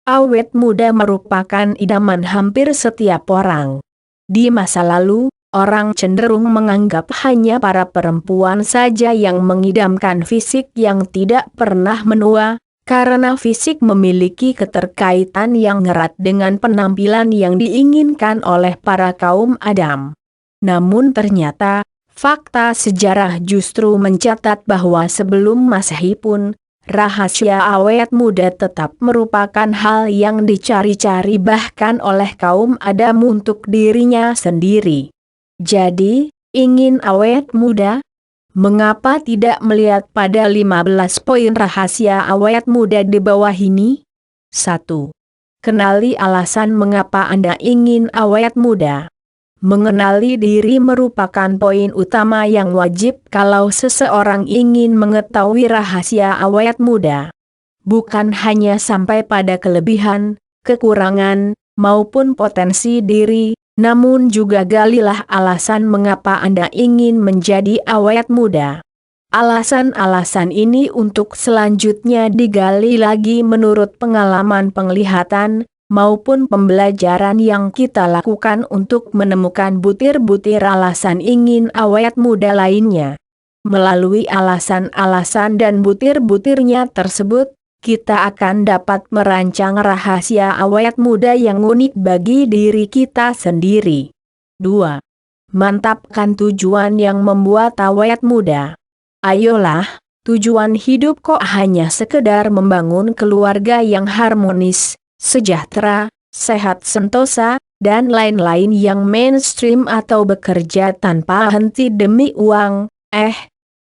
Awet muda merupakan idaman hampir setiap orang. Di masa lalu, orang cenderung menganggap hanya para perempuan saja yang mengidamkan fisik yang tidak pernah menua, karena fisik memiliki keterkaitan yang erat dengan penampilan yang diinginkan oleh para kaum Adam. Namun ternyata, fakta sejarah justru mencatat bahwa sebelum Masehi pun, rahasia awet muda tetap merupakan hal yang dicari-cari bahkan oleh kaum Adam untuk dirinya sendiri. Jadi, ingin awet muda? Mengapa tidak melihat pada 15 poin rahasia awet muda di bawah ini? 1. Kenali alasan mengapa Anda ingin awet muda. Mengenali diri merupakan poin utama yang wajib kalau seseorang ingin mengetahui rahasia awet muda. Bukan hanya sampai pada kelebihan, kekurangan, maupun potensi diri, namun juga galilah alasan mengapa Anda ingin menjadi awet muda. Alasan-alasan ini untuk selanjutnya digali lagi menurut pengalaman penglihatan, maupun pembelajaran yang kita lakukan untuk menemukan butir-butir alasan ingin awet muda lainnya. Melalui alasan-alasan dan butir-butirnya tersebut, kita akan dapat merancang rahasia awet muda yang unik bagi diri kita sendiri. 2. Mantapkan tujuan yang membuat awet muda. Ayolah, tujuan hidup kok hanya sekedar membangun keluarga yang harmonis, sejahtera, sehat sentosa, dan lain-lain yang mainstream atau bekerja tanpa henti demi uang?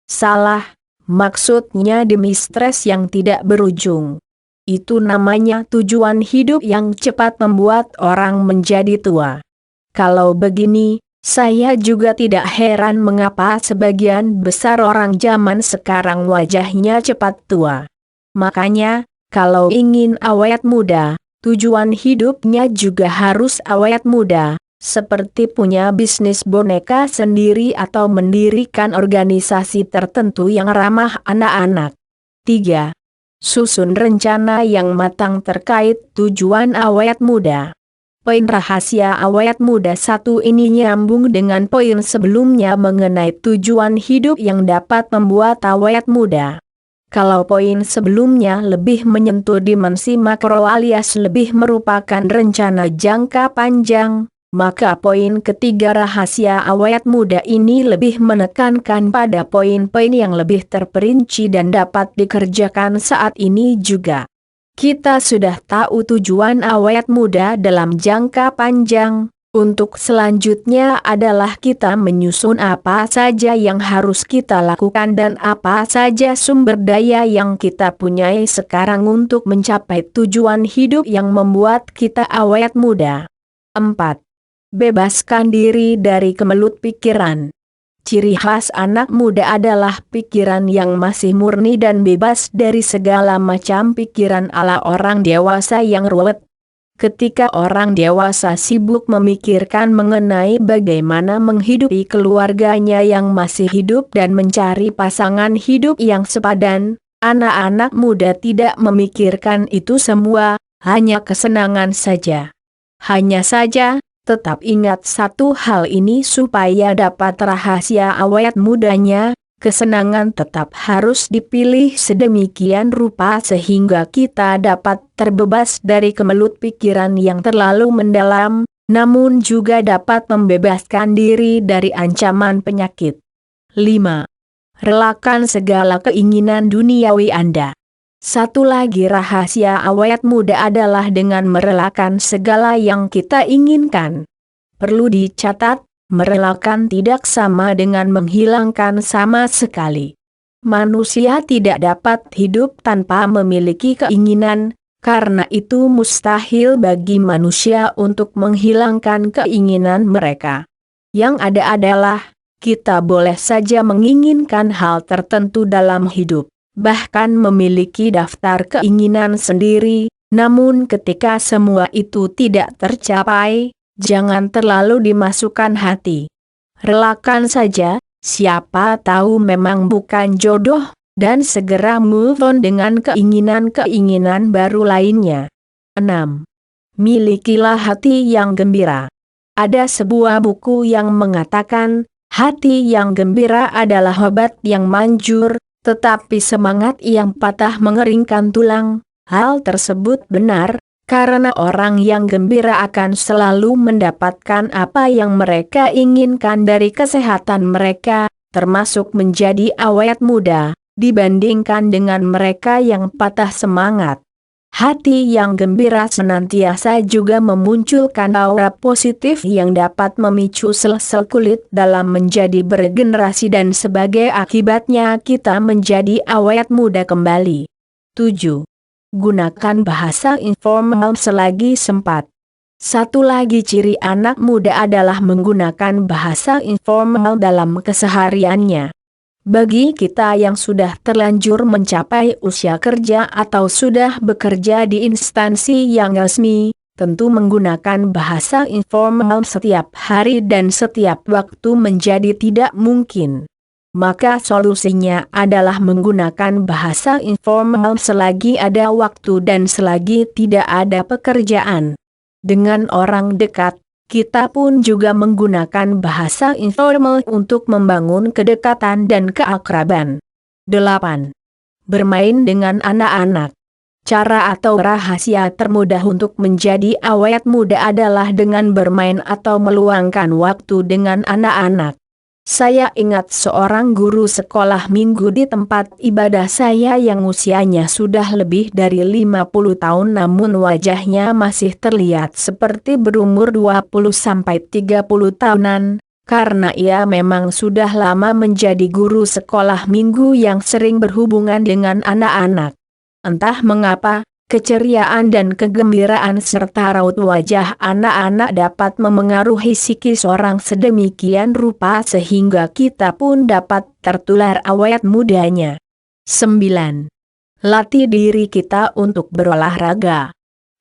Salah, maksudnya demi stres yang tidak berujung. Itu namanya tujuan hidup yang cepat membuat orang menjadi tua. Kalau begini, saya juga tidak heran mengapa sebagian besar orang zaman sekarang wajahnya cepat tua. Makanya, kalau ingin awet muda, tujuan hidupnya juga harus awet muda, seperti punya bisnis boneka sendiri atau mendirikan organisasi tertentu yang ramah anak-anak. 3. Susun rencana yang matang terkait tujuan awet muda. Poin rahasia awet muda 1 ini nyambung dengan poin sebelumnya mengenai tujuan hidup yang dapat membuat awet muda. Kalau poin sebelumnya lebih menyentuh dimensi makro alias lebih merupakan rencana jangka panjang, maka poin ketiga rahasia awet muda ini lebih menekankan pada poin-poin yang lebih terperinci dan dapat dikerjakan saat ini juga. Kita sudah tahu tujuan awet muda dalam jangka panjang. Untuk selanjutnya adalah kita menyusun apa saja yang harus kita lakukan dan apa saja sumber daya yang kita punyai sekarang untuk mencapai tujuan hidup yang membuat kita awet muda. 4. Bebaskan diri dari kemelut pikiran. Ciri khas anak muda adalah pikiran yang masih murni dan bebas dari segala macam pikiran ala orang dewasa yang ruwet. Ketika orang dewasa sibuk memikirkan mengenai bagaimana menghidupi keluarganya yang masih hidup dan mencari pasangan hidup yang sepadan, anak-anak muda tidak memikirkan itu semua, hanya kesenangan saja. Hanya saja, tetap ingat satu hal ini supaya dapat rahasia awet mudanya. Kesenangan tetap harus dipilih sedemikian rupa sehingga kita dapat terbebas dari kemelut pikiran yang terlalu mendalam, namun juga dapat membebaskan diri dari ancaman penyakit. 5. Relakan segala keinginan duniawi Anda. Satu lagi rahasia awet muda adalah dengan merelakan segala yang kita inginkan. Perlu dicatat, merelakan tidak sama dengan menghilangkan sama sekali. Manusia tidak dapat hidup tanpa memiliki keinginan, karena itu mustahil bagi manusia untuk menghilangkan keinginan mereka. Yang ada adalah, kita boleh saja menginginkan hal tertentu dalam hidup, bahkan memiliki daftar keinginan sendiri, namun ketika semua itu tidak tercapai, jangan terlalu dimasukkan hati. Relakan saja, siapa tahu memang bukan jodoh, dan segera move on dengan keinginan-keinginan baru lainnya. 6. Milikilah hati yang gembira. Ada sebuah buku yang mengatakan, hati yang gembira adalah obat yang manjur, tetapi semangat yang patah mengeringkan tulang. Hal tersebut benar, karena orang yang gembira akan selalu mendapatkan apa yang mereka inginkan dari kesehatan mereka, termasuk menjadi awet muda, dibandingkan dengan mereka yang patah semangat. Hati yang gembira senantiasa juga memunculkan aura positif yang dapat memicu sel-sel kulit dalam menjadi beregenerasi dan sebagai akibatnya kita menjadi awet muda kembali. 7. Gunakan bahasa informal selagi sempat. Satu lagi ciri anak muda adalah menggunakan bahasa informal dalam kesehariannya. Bagi kita yang sudah terlanjur mencapai usia kerja atau sudah bekerja di instansi yang resmi, tentu menggunakan bahasa informal setiap hari dan setiap waktu menjadi tidak mungkin. Maka solusinya adalah menggunakan bahasa informal selagi ada waktu dan selagi tidak ada pekerjaan. Dengan orang dekat, kita pun juga menggunakan bahasa informal untuk membangun kedekatan dan keakraban. 8. Bermain dengan anak-anak. Cara atau rahasia termudah untuk menjadi awet muda adalah dengan bermain atau meluangkan waktu dengan anak-anak. Saya ingat seorang guru sekolah minggu di tempat ibadah saya yang usianya sudah lebih dari 50 tahun namun wajahnya masih terlihat seperti berumur 20-30 tahunan, karena ia memang sudah lama menjadi guru sekolah minggu yang sering berhubungan dengan anak-anak. Entah mengapa, keceriaan dan kegembiraan serta raut wajah anak-anak dapat memengaruhi psikis orang sedemikian rupa sehingga kita pun dapat tertular awet mudanya. 9. Latih diri kita untuk berolahraga.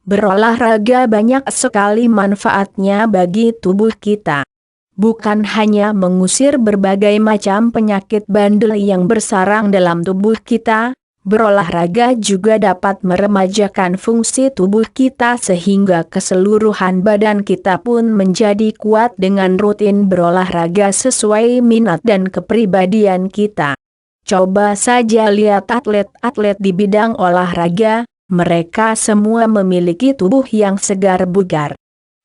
Berolahraga banyak sekali manfaatnya bagi tubuh kita. Bukan hanya mengusir berbagai macam penyakit bandel yang bersarang dalam tubuh kita, berolahraga juga dapat meremajakan fungsi tubuh kita sehingga keseluruhan badan kita pun menjadi kuat dengan rutin berolahraga sesuai minat dan kepribadian kita. Coba saja lihat atlet-atlet di bidang olahraga, mereka semua memiliki tubuh yang segar bugar.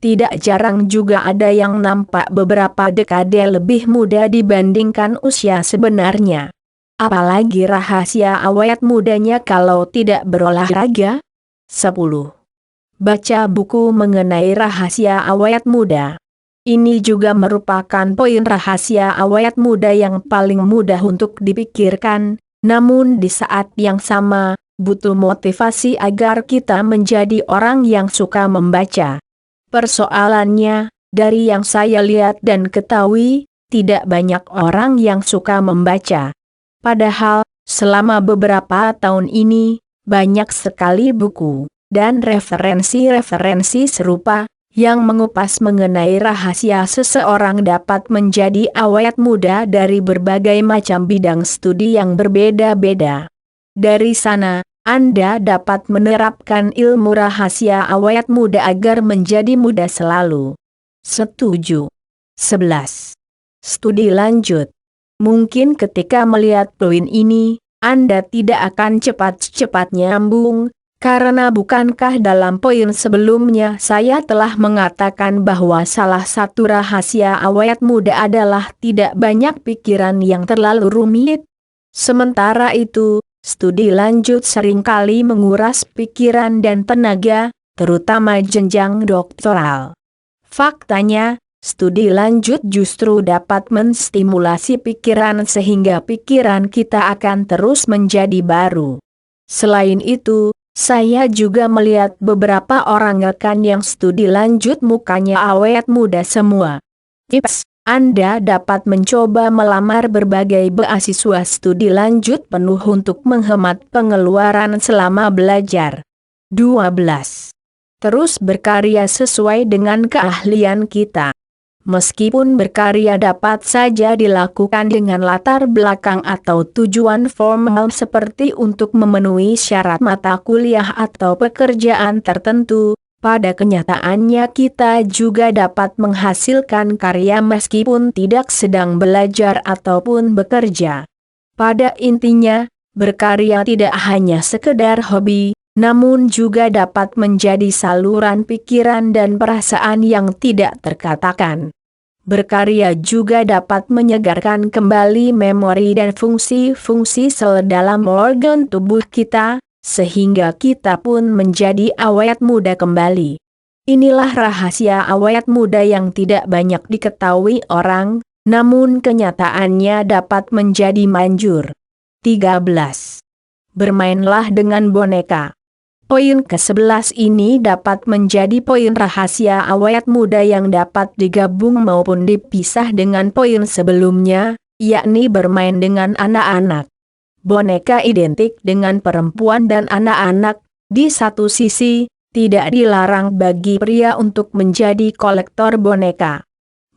Tidak jarang juga ada yang nampak beberapa dekade lebih muda dibandingkan usia sebenarnya. Apalagi rahasia awet mudanya kalau tidak berolahraga? 10. Baca buku mengenai rahasia awet muda. Ini juga merupakan poin rahasia awet muda yang paling mudah untuk dipikirkan, namun di saat yang sama, butuh motivasi agar kita menjadi orang yang suka membaca. Persoalannya, dari yang saya lihat dan ketahui, tidak banyak orang yang suka membaca. Padahal, selama beberapa tahun ini, banyak sekali buku dan referensi-referensi serupa yang mengupas mengenai rahasia seseorang dapat menjadi awet muda dari berbagai macam bidang studi yang berbeda-beda. Dari sana, Anda dapat menerapkan ilmu rahasia awet muda agar menjadi muda selalu. Setuju. 11. Studi lanjut. Mungkin ketika melihat poin ini, Anda tidak akan cepat-cepat nyambung, karena bukankah dalam poin sebelumnya saya telah mengatakan bahwa salah satu rahasia awet muda adalah tidak banyak pikiran yang terlalu rumit? Sementara itu, studi lanjut seringkali menguras pikiran dan tenaga, terutama jenjang doktoral. Faktanya, studi lanjut justru dapat menstimulasi pikiran sehingga pikiran kita akan terus menjadi baru. Selain itu, saya juga melihat beberapa orang rekan yang studi lanjut mukanya awet muda semua. Tips, Anda dapat mencoba melamar berbagai beasiswa studi lanjut penuh untuk menghemat pengeluaran selama belajar. 12. Terus berkarya sesuai dengan keahlian kita. Meskipun berkarya dapat saja dilakukan dengan latar belakang atau tujuan formal seperti untuk memenuhi syarat mata kuliah atau pekerjaan tertentu, pada kenyataannya kita juga dapat menghasilkan karya meskipun tidak sedang belajar ataupun bekerja. Pada intinya, berkarya tidak hanya sekedar hobi, namun juga dapat menjadi saluran pikiran dan perasaan yang tidak terkatakan. Berkarya juga dapat menyegarkan kembali memori dan fungsi-fungsi sel dalam organ tubuh kita, sehingga kita pun menjadi awet muda kembali. Inilah rahasia awet muda yang tidak banyak diketahui orang, namun kenyataannya dapat menjadi manjur. 13. Bermainlah dengan boneka. Poin ke-11 ini dapat menjadi poin rahasia awet muda yang dapat digabung maupun dipisah dengan poin sebelumnya, yakni bermain dengan anak-anak. Boneka identik dengan perempuan dan anak-anak. Di satu sisi, tidak dilarang bagi pria untuk menjadi kolektor boneka.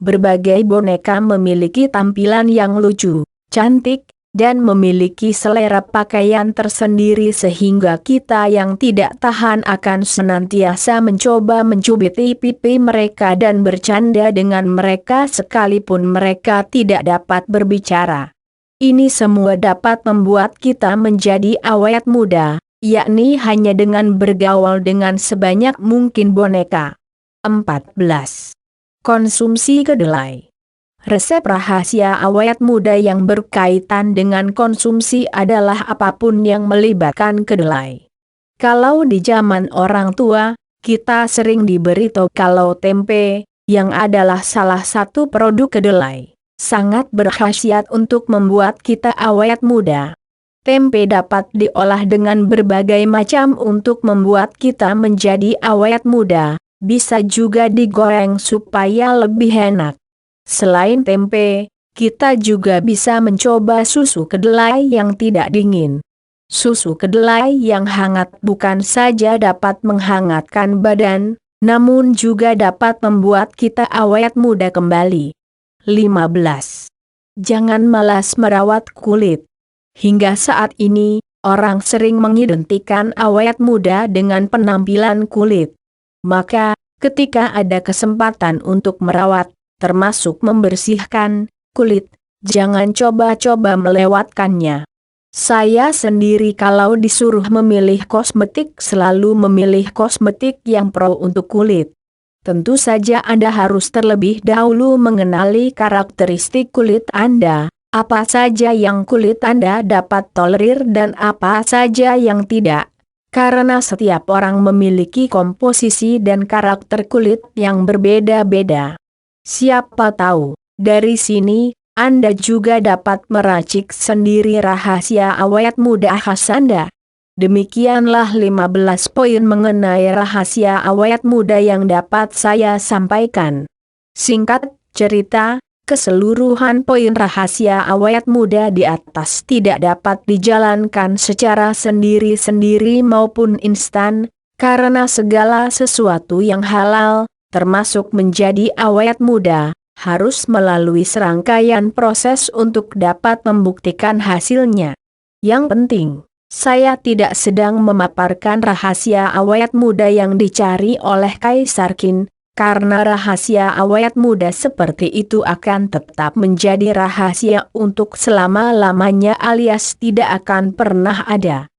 Berbagai boneka memiliki tampilan yang lucu, cantik, dan memiliki selera pakaian tersendiri sehingga kita yang tidak tahan akan senantiasa mencoba mencubiti pipi mereka dan bercanda dengan mereka sekalipun mereka tidak dapat berbicara. Ini semua dapat membuat kita menjadi awet muda, yakni hanya dengan bergaul dengan sebanyak mungkin boneka. 14. Konsumsi kedelai. Resep rahasia awet muda yang berkaitan dengan konsumsi adalah apapun yang melibatkan kedelai. Kalau di zaman orang tua, kita sering diberitahu kalau tempe, yang adalah salah satu produk kedelai, sangat berkhasiat untuk membuat kita awet muda. Tempe dapat diolah dengan berbagai macam untuk membuat kita menjadi awet muda, bisa juga digoreng supaya lebih enak. Selain tempe, kita juga bisa mencoba susu kedelai yang tidak dingin. Susu kedelai yang hangat bukan saja dapat menghangatkan badan, namun juga dapat membuat kita awet muda kembali. 15. Jangan malas merawat kulit. Hingga saat ini, orang sering mengidentikan awet muda dengan penampilan kulit. Maka, ketika ada kesempatan untuk merawat, termasuk membersihkan kulit, jangan coba-coba melewatkannya. Saya sendiri kalau disuruh memilih kosmetik selalu memilih kosmetik yang pro untuk kulit. Tentu saja Anda harus terlebih dahulu mengenali karakteristik kulit Anda, apa saja yang kulit Anda dapat tolerir dan apa saja yang tidak. Karena setiap orang memiliki komposisi dan karakter kulit yang berbeda-beda. Siapa tahu, dari sini, Anda juga dapat meracik sendiri rahasia awet muda khas Anda. Demikianlah 15 poin mengenai rahasia awet muda yang dapat saya sampaikan. Singkat cerita, keseluruhan poin rahasia awet muda di atas tidak dapat dijalankan secara sendiri-sendiri maupun instan, karena segala sesuatu yang halal, termasuk menjadi awet muda, harus melalui serangkaian proses untuk dapat membuktikan hasilnya. Yang penting, saya tidak sedang memaparkan rahasia awet muda yang dicari oleh Kaisar Qin, karena rahasia awet muda seperti itu akan tetap menjadi rahasia untuk selama-lamanya alias tidak akan pernah ada.